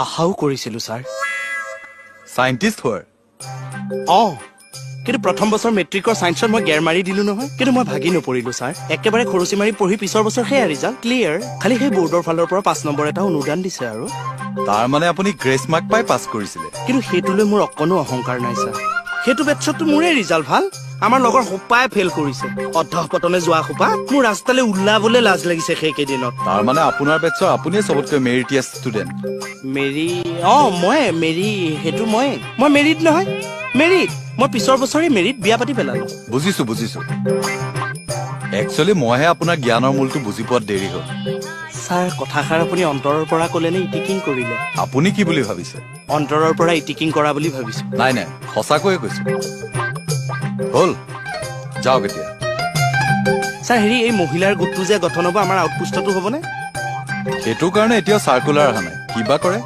আশাও কৰিছিলো ছাৰ। সাইন্টিষ্ট হোৱাৰ কিন্তু প্ৰথম বছৰ মেট্ৰিকৰ ছাইন্সত মই গেৰ মাৰি দিলো নহয়, কিন্তু মই ভাগি নপৰিলো ছাৰ। একেবাৰে খৰচি মাৰি পঢ়ি পিছৰ বছৰ সেয়া ৰিজাল্ট ক্লিয়াৰ। খালি সেই বৰ্ডৰ ফালৰ পৰা 5 নম্বৰ এটা অনুদান দিছে আৰু। তাৰ মানে আপুনি গ্ৰেছ মাৰ্ক পাই পাছ কৰিছিলে। কিন্তু সেইটোলৈ মোৰ অকণো অহংকাৰ নাই ছাৰ। সেইটো বেটছততো মোৰে ৰিজাল্ট ভাল। আমাৰ লগৰ সোপাই ফেইল কৰিছে। অধঃপতনে যোৱা সোপা মোৰ ৰাস্তালৈ ওলাবলৈ লাজ লাগিছে সেইকেইদিনত। তাৰ মানে আপোনাৰ বেটছৰ আপুনিয়ে চবতকৈ মেৰিটিয়াছ ষ্টুডেণ্ট। মেৰি মেৰি সেইটো মই মেৰিট নহয়। মেৰিট মই পিছৰ বছৰে মেৰিট বিয়া পাতি পেলালো। বুজিছো একচুৱেলি মইহে আপোনাৰ জ্ঞানৰ মূলটো বুজি পোৱাত দেৰি হ'ল। ছাৰ কথাষাৰ আপুনি অন্তৰৰ পৰা ক'লে নে ইটিকিং কৰিলে? আপুনি কি বুলি ভাবিছে? অন্তৰৰ পৰা ইটিকিং কৰা বুলি ভাবিছো। নাই সঁচাকৈয়ে কৈছো। হ'ল যাওক এতিয়া। ছাৰ এই মহিলাৰ গোটটো যে গঠন হ'ব আমাৰ আউটপোষ্টতো হ'বনে? সেইটো কাৰণে এতিয়াও চাৰ্কুলাৰ অহা নাই, কিবা কৰে।